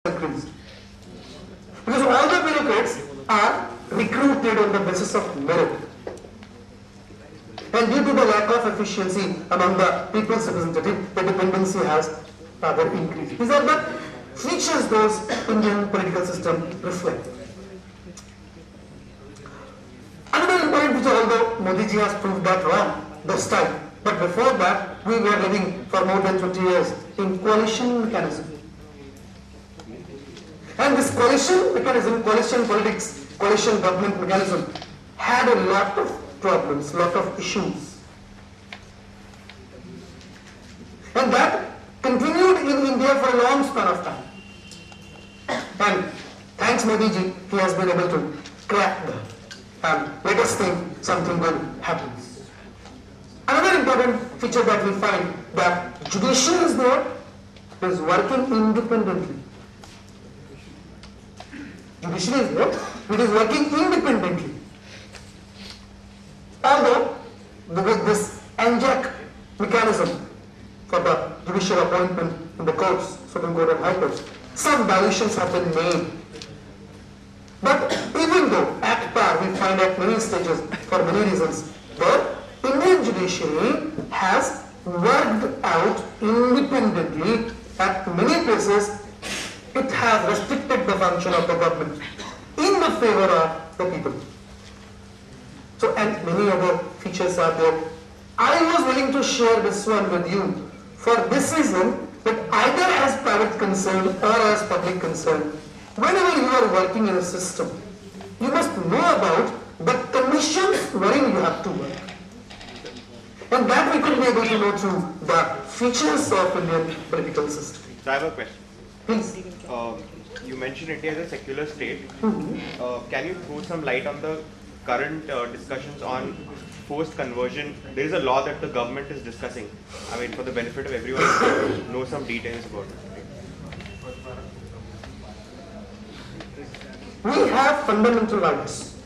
increased. Because all the bureaucrats are recruited on the basis of merit. And due to the lack of efficiency among the people's representative, the dependency has rather increased. These are the features those Indian political system reflect. Another important feature, although Modi ji has proved that wrong this time, but before that we were living for more than 20 years in coalition mechanism. And this coalition mechanism, coalition politics, coalition government mechanism had a lot of problems, lot of issues. And that continued in India for a long span of time. And thanks Modi ji, he has been able to crack that. And let us think something good happens. Another important feature that we find that judiciary is there, is working independently. Judiciary is there, it is working independently. Although with this ANJAC mechanism for the judicial appointment in the courts, Supreme Court and High Courts, some dilutions have been made. But even though at par we find at many stages for many reasons, the Indian judiciary has worked out independently. At many places it has restricted the function of the government in the favor of the people. So, and many other features are there. I was willing to share this one with you for this reason, that either as private concern or as public concern, whenever you are working in a system, you must know about the conditions wherein you have to work. And that we could be able to know through the features of Indian political system. So I have a question. Please. You mentioned India as a secular state. Mm-hmm. Can you throw some light on the current discussions on forced conversion? There is a law that the government is discussing. I mean, for the benefit of everyone, to know some details about it. We have fundamental rights.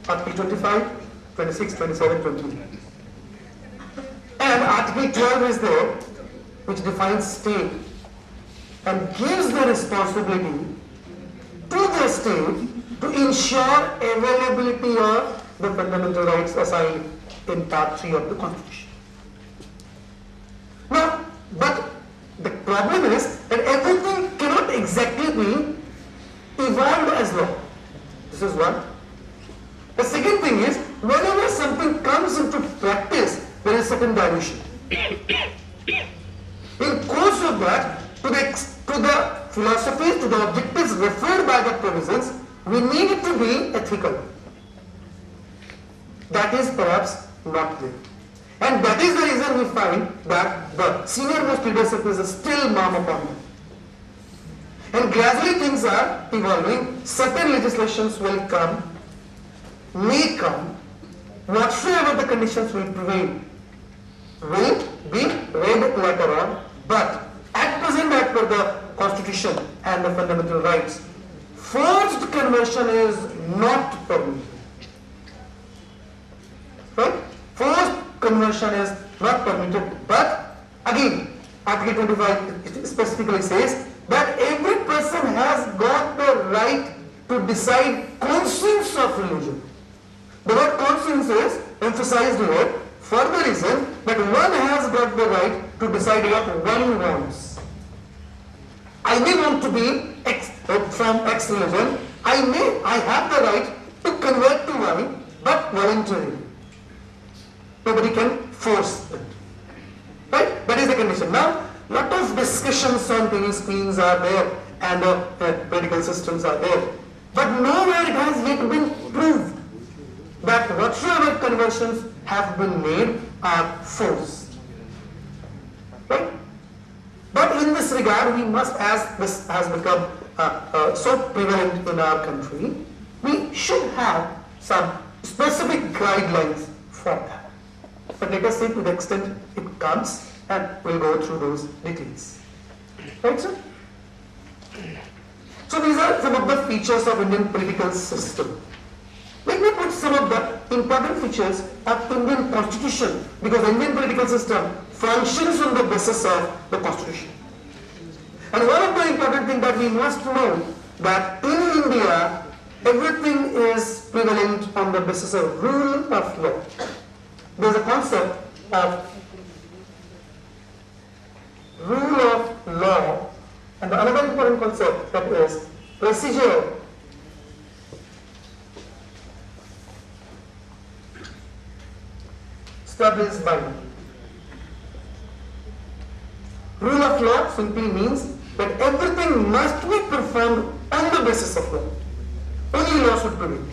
Article 25, 26, 27, 28. And Article 12 is there, which defines state and gives the responsibility to the state to ensure availability of the fundamental rights assigned in Part 3 of the Constitution. Now, but the problem is that everything cannot exactly be evolved as law. This is one. The second thing is, whenever something comes into practice, there is certain dilution. In course of that, to the philosophies, to the objectives referred by the provisions, we need it to be ethical. That is perhaps not there. And that is the reason we find that the senior most leadership is still mum upon them. And gradually things are evolving. Certain legislations will come, may come, whatsoever the conditions will prevail, will be read later on. But at present, as per the Constitution and the fundamental rights, forced conversion is not permitted. Right? Forced conversion is not permitted. But again, Article 25 specifically says that every person has got the right to decide conscience of religion. The word conscience is emphasized here for the reason that one has got the right to decide what one wants. I may want to be from X religion. I have the right to convert to one, but voluntarily. Nobody can force it. Right? That is the condition. Now, lot of discussions on penny schemes are there and political systems are there. But nowhere it has yet been proved that whatsoever conversions have been made are forced. Right? But in this regard, we must, as this has become so prevalent in our country, we should have some specific guidelines for that. But let us see to the extent it comes, and we'll go through those details. Right, sir? So these are some of the features of Indian political system. Let me put some of the important features of Indian Constitution, because Indian political system functions on the basis of the Constitution. And one of the important things that we must know, that in India, everything is prevalent on the basis of rule of law. There is a concept of rule of law, and the another important concept, that is procedure. Established by law. Rule of law simply means that everything must be performed on the basis of law. Only law should prevail.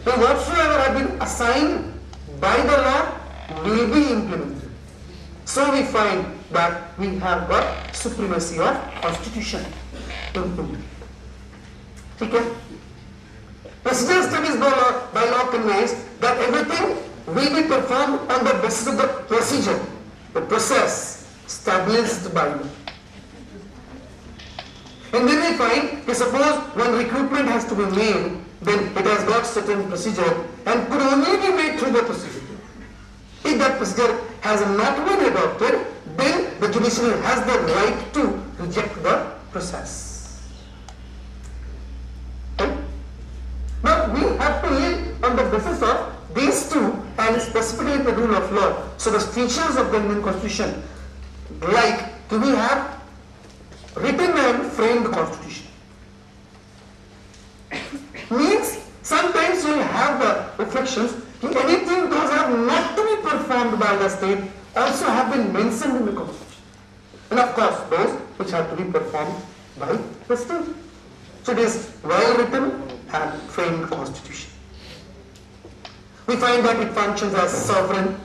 So whatsoever have been assigned by the law will be implemented. So we find that we have got supremacy of constitution in India. Okay? Procedure established by law conveys that everything will be performed on the basis of the procedure, the process established by law. And then we find, suppose when recruitment has to be made, then it has got certain procedure and could only be made through the procedure. If that procedure has not been adopted, then the judiciary has the right to reject the process. Okay? Now we have to live on the basis of these two, and specifically the rule of law. So the features of the Indian Constitution, like, do we have written and framed constitution? Means sometimes you will have the reflections, anything those have not to be performed by the state also have been mentioned in the constitution. And of course those which have to be performed by the state. So it is well written and framed constitution. We find that it functions as sovereign,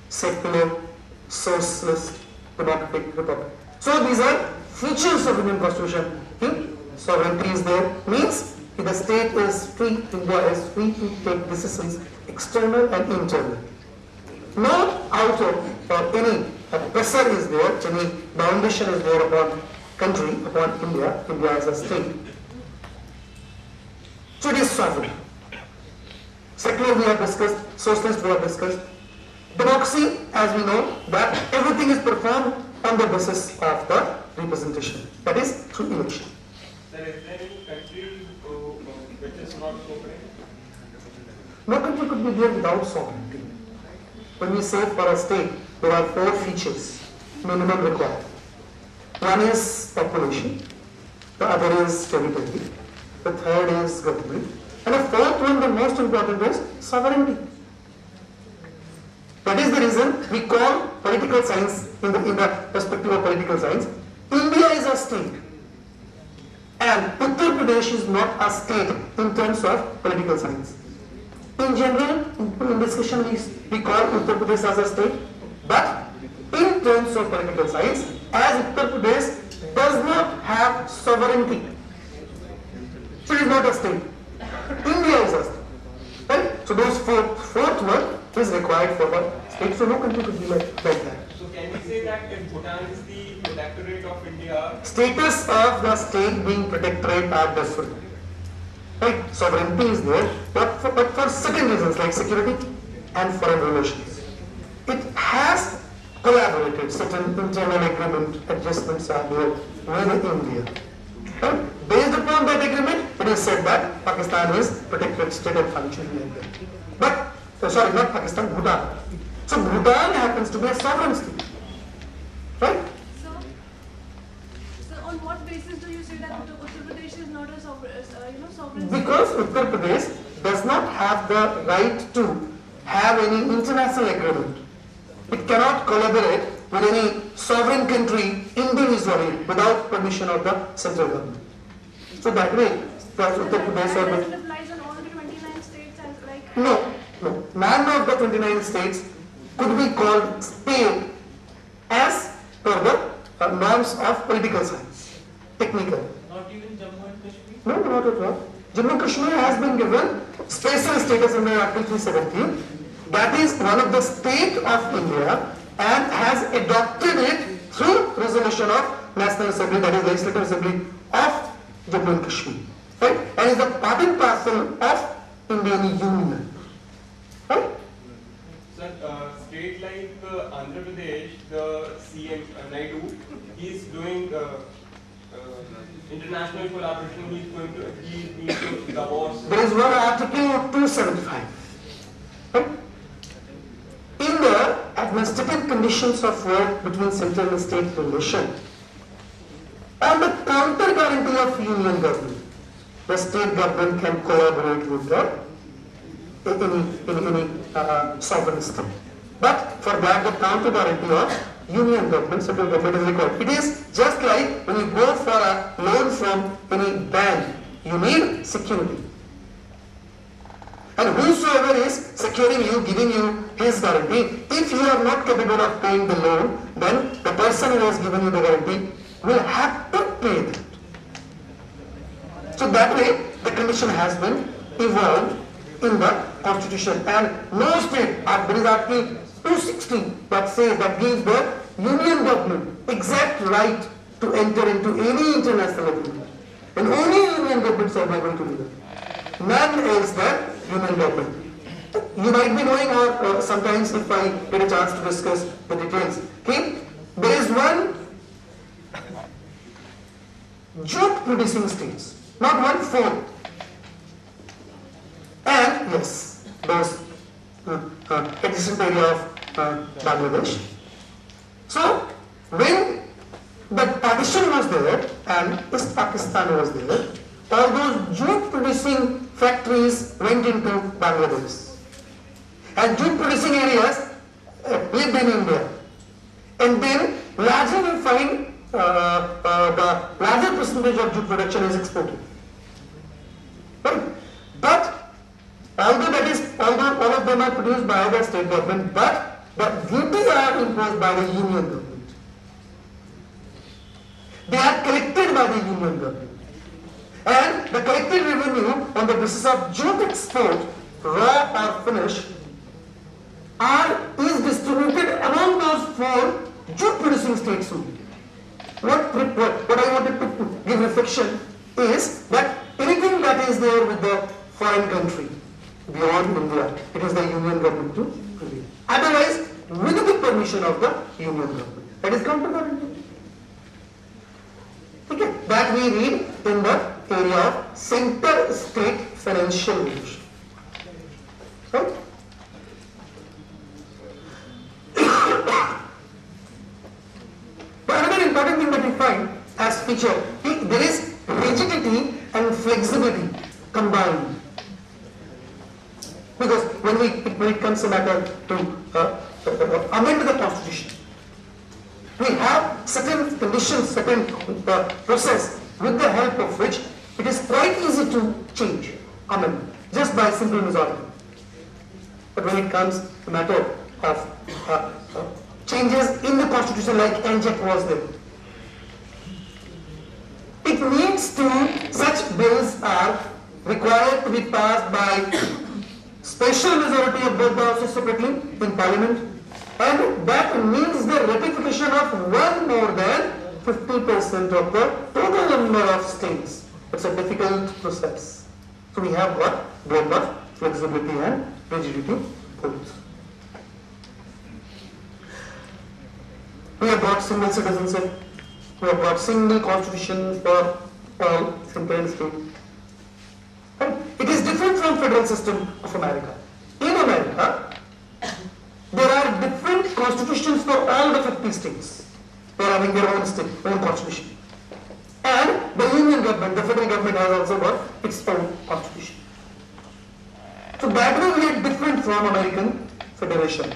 secular, socialist, democratic republic. So these are features of Indian Constitution. Sovereignty is there, means if the state is free, India is free to take decisions external and internal. No outer or any pressure is there, any foundation is there upon country, upon India as a state. So it is sovereign. Secular we have discussed, socialist we have discussed. Democracy, as we know, that everything is performed on the basis of the representation, that is through election. Sir, is there any country which is not sovereign? No country could be there without sovereignty. When we say for a state, there are 4 features minimum required. One is population, the other is territory, the third is government, and the fourth one, the most important, is sovereignty. That is the reason we call political science, in the perspective of political science, India is a state. And Uttar Pradesh is not a state in terms of political science. In general, in discussion we call Uttar Pradesh as a state, but in terms of political science, as Uttar Pradesh does not have sovereignty, so it is not a state. India is a state. Right? So those fourth one is required for the state, so no country could be like that. So can we say that if Bhutan is the protectorate of India? Status of the state being protectorate are different. Right? Sovereignty is there, but for certain reasons like security and foreign relations. It has collaborated, certain internal agreement adjustments are there with India. Right? Based upon that agreement, it is said that Pakistan is protectorate state and functioning like that. But, sorry, not Pakistan, Bhutan. So Bhutan happens to be a sovereign state. Right? So on what basis do you say that Uttar Pradesh is not a sovereign state? Because Uttar Pradesh does not have the right to have any international agreement. It cannot collaborate with any sovereign country individually without permission of the central government. So that way, Uttar Pradesh That or doesn't apply on all the 29 states as like... no. None of the 29 states could be called state as per the norms of political science, technical. Not even Jammu and Kashmir? No, not at all. Jammu and Kashmir has been given special status under Article 317. That is one of the state of India and has adopted it through resolution of National Assembly, that is Legislative Assembly of Jammu and Kashmir. Right? And is a part and parcel of Indian Union. Right? Sir, state like Andhra Pradesh, the CM Naidu, he's doing international collaboration. He's going to Davos. There is one article 275. Right? In the administrative conditions of work between central and state relation, on the counter guarantee of union government, the state government can collaborate with the any sovereign state. But for that, the counter guarantee of union government, central government is required. It is just like when you go for a loan from any bank, you need security. And whosoever is securing you, giving you his guarantee, if you are not capable of paying the loan, then the person who has given you the guarantee will have to pay that. So that way, the condition has been evolved in the constitution, and no state, there is Article 260 that says, that gives the union government exact right to enter into any international agreement, and only union governments are able to do that. None else than union government. You might be knowing, or sometimes if I get a chance to discuss the details, okay, there is one jute producing states, not one, four. And yes, those adjacent area of Bangladesh. So when the partition was there and East Pakistan was there, all those jute producing factories went into Bangladesh. And jute producing areas lived in India. And then largely we find the larger percentage of jute production is exported. Right? But although all of them are produced by the state government, but the duties are imposed by the union government. They are collected by the union government. And the collected revenue on the basis of jute export, raw or finished, is distributed among those four jute producing states only. What I wanted to give reflection is that anything that is there with the foreign country, beyond India, it is the union government to review. Otherwise, with the permission of the union government. That is counter-guarantee. Okay, that we read in the area of center-state financial relation. Right? But another important thing that we find as feature, there is rigidity and flexibility combined. Because when it comes a matter to amend the constitution, we have certain conditions, certain process with the help of which it is quite easy to change, amend, just by simple majority. But when it comes to the matter of changes in the constitution like NJEC was there, it needs to, such bills are required to be passed by special majority of both the houses separately in parliament, and that means the ratification of one more than 50% of the total number of states. It's a difficult process. So we have got both of flexibility and rigidity both. We have got single citizenship, we have got single constitution for all central and state. It is different from federal system of America. In America, there are different constitutions for all the 50 states. They are having their own state, own constitution. And the union government, the federal government has also got its own constitution. So that way we are different from American Federation,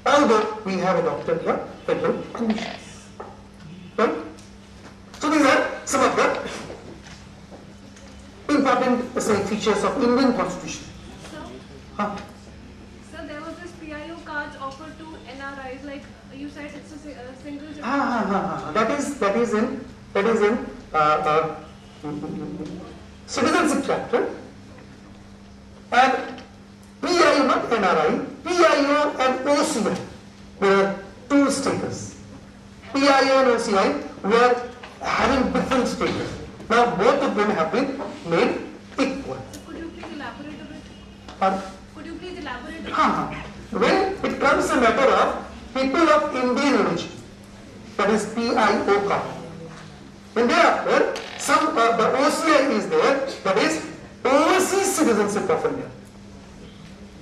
although we have adopted the federal conditions. Right? So these are some of the important features of Indian constitution. So there was this PIO cards offered to NRIs, like you said, it's a single. That is in citizenship chapter. And PIO, not NRI, PIO and OCI were two status. PIO and OCI were having different status. Now both of them have been made equal. Could you please elaborate a bit? Pardon? Could you please elaborate a bit? When it comes a matter of some the OCI is there, that is overseas citizenship of India.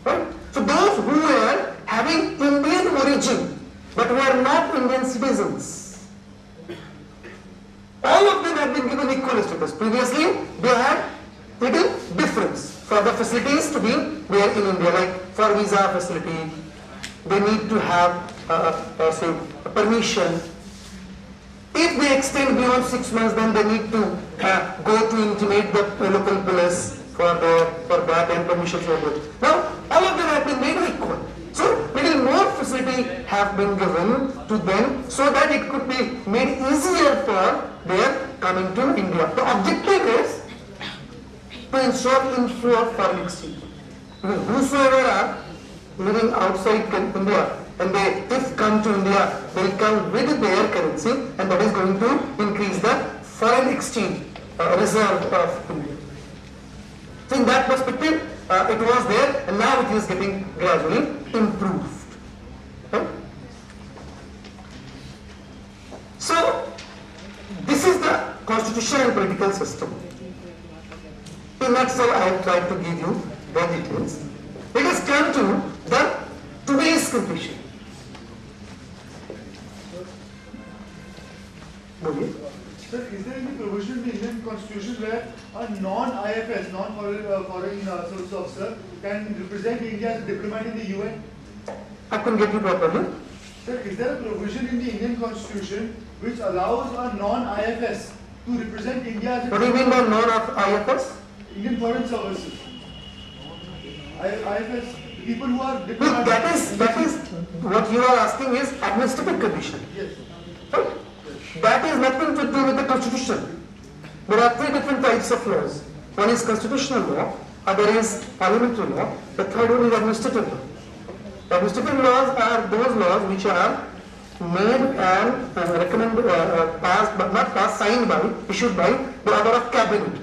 Right? So those who are having Indian origin but who are not Indian citizens, all of them have been given equal status. Previously, they had little difference for the facilities to be there in India, like for visa facility, they need to have say permission. If they extend beyond 6 months, then they need to go to intimate the local police for that and permission for that. Now, all of them have been made equal. So, little more facility have been given to them so that it could be made easier for their coming to India. The objective is to ensure inflow of foreign exchange. Because whosoever are living outside India, and they, if come to India, they will come with their currency, and that is going to increase the foreign exchange reserve of India. So in that perspective, it was there, and now it is getting gradually improved. Okay? So this is the constitutional and political system. In nutshell, I have tried to give you the details. Let us come to the today's condition. Sir, is there any provision in the Indian Constitution where a non-IFS, non-foreign source officer can represent India as a diplomat in the UN? I couldn't get you properly. Sir, is there a provision in the Indian Constitution which allows a non-IFS to represent India as a What do you mean by non-IFS? Indian Foreign Services? IFS, people who are Look, diplomats. that is what you are asking is administrative condition. Yes. Right? That is nothing to do with the constitution. There are three different types of laws. One is constitutional law, other is parliamentary law, the third one is administrative law. The administrative laws are those laws which are made and recommended, passed, but not passed, signed by, issued by the order of cabinet.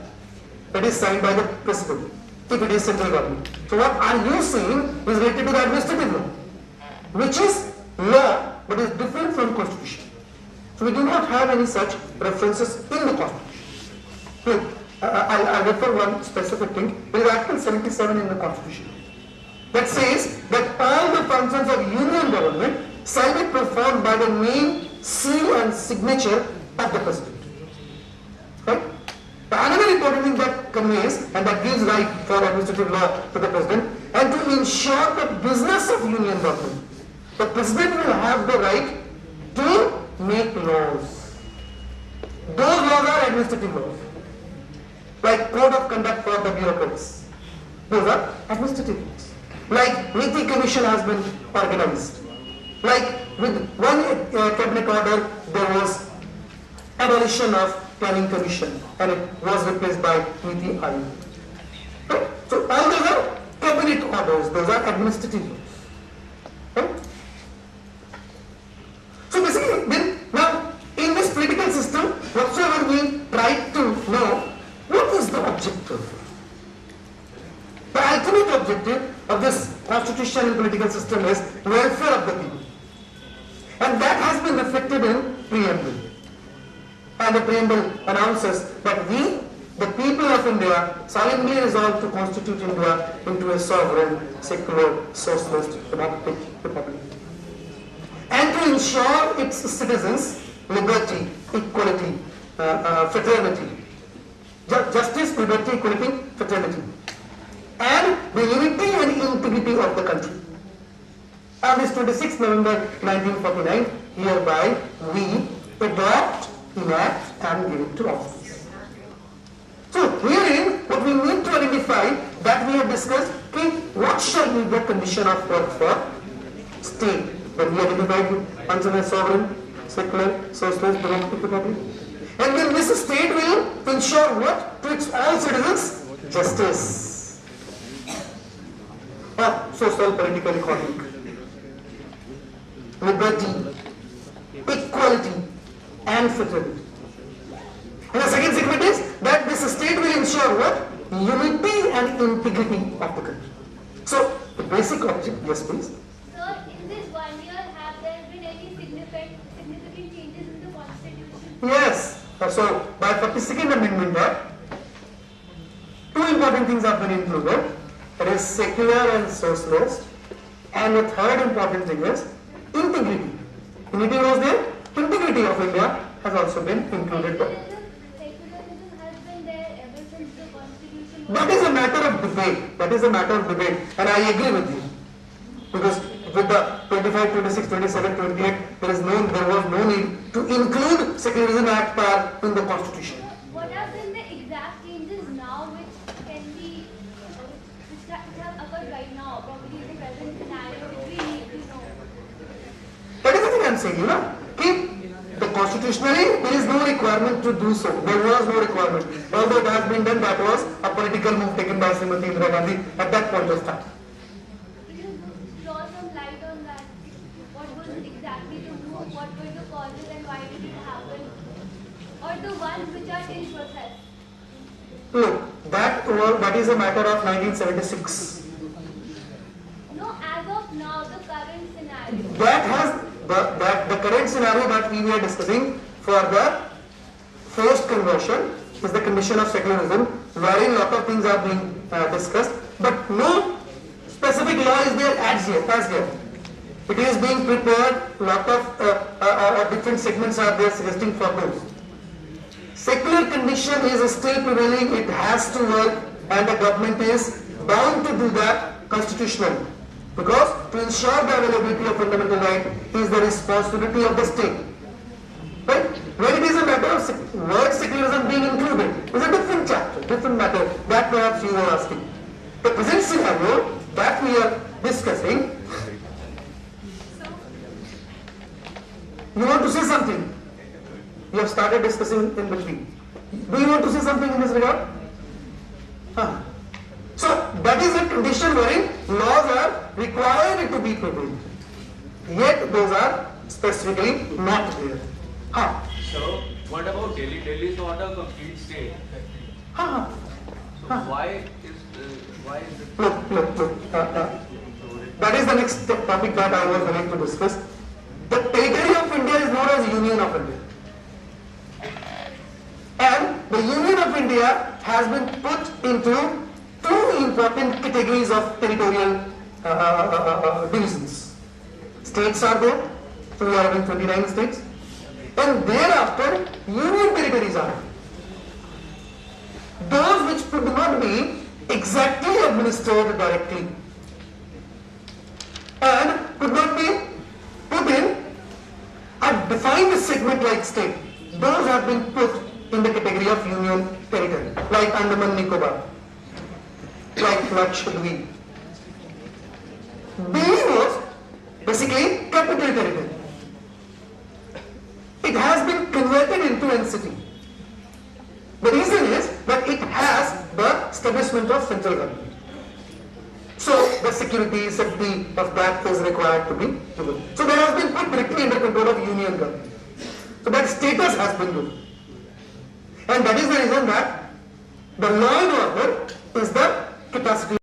That is signed by the president, if it is central government. So what are you saying is related to the administrative law, which is law but is different from constitution. So we do not have any such references in the constitution. Look, I'll refer one specific thing. There is Article 77 in the constitution that says that all the functions of union government shall be performed by the name, seal and signature of the president. Right? Another important thing that conveys and that gives right for administrative law to the president, and to ensure the business of union government, the president will have the right to make laws. Those laws are administrative laws, like code of conduct for the bureaucrats. Those are administrative laws. Like Niti Commission has been organized. Like with one cabinet order, there was abolition of Planning Commission, and it was replaced by Niti Aayog. Right? So all those are cabinet orders, those are administrative laws. Right? So basically, then now in this political system, whatsoever we try to know, what is the objective? The ultimate objective of this constitutional and political system is welfare of the people. And that has been reflected in preamble. And the preamble announces that we, the people of India, solemnly resolve to constitute India into a sovereign, secular, socialist, democratic republic, and to ensure its citizens liberty, equality, fraternity, justice, liberty, equality, fraternity, and the unity and integrity of the country. On this 26th November 1949, hereby we adopt, enact and give it to office. So herein, what we need to identify that we have discussed, okay, what shall be the condition of work for state? When we identified functions as sovereign, secular, socialist, democratic republic. And then this state will ensure what? To its all citizens, justice. Or social, political, economic. Liberty, equality, and fraternity. And the second segment is that this state will ensure what? Unity and integrity of the country. So, the basic object, yes please. Sir, in this 1 year, have there been any significant changes in the constitution? Yes, So by 42nd Amendment Act, two important things have been included. It is secular and socialist, and the third important thing is integrity. Unity was there, integrity of India has also been included. Secularism has been there ever since the constitution was. That is a matter of debate. That is a matter of debate, and I agree with you. Because with the 25, 26, 27, 28, there was no need to include Secularism Act part in the Constitution. What have been the exact changes now which can be, which have occurred right now, probably in the present scenario, which we need to know? That is the thing I am saying, the constitutionally there is no requirement to do so. There was no requirement. Although it has been done, that was a political move taken by Srimati Indira Gandhi at that point of time. Can you throw some light on that? What was it exactly to do? What were the causes and why did it happen? Or the ones which are in process? Look, that is a matter of 1976. No, as of now, the current scenario. That has the current scenario that we were discussing for the forced conversion is the condition of secularism, wherein lot of things are being discussed, but no specific law is there as yet. It is being prepared. Lot of different segments are there suggesting for those. Secular condition is still prevailing. It has to work, and the government is bound to do that constitutionally. Because to ensure the availability of fundamental right is the responsibility of the state. Right? When it is a matter of word secularism being included, is a different chapter, different matter. That perhaps you are asking. The present scenario that we are discussing, you want to say something? You have started discussing in between. Do you want to say something in this regard? Huh. So that is a condition wherein laws are required to be prevailed. Yet those are specifically not there. Huh. So, what about Delhi? Delhi is not a complete state. Huh. So why is it? Look. That is the next topic that I was going to discuss. The territory of India is known as Union of India. And the Union of India has been put into two important categories of territorial divisions. States are there, so we are having 29 states, and thereafter union territories are there. Those which could not be exactly administered directly and could not be put in a defined segment like state, those have been put in the category of union territory, like Andaman Nicobar, like Lakshadweep. Delhi was basically capital territory. It has been converted into NCT. The reason is that it has the establishment of central government. So the security, safety of that is required to be given. So that has been put directly under control of union government. So that status has been given. And that is the reason that the law and order is the capacity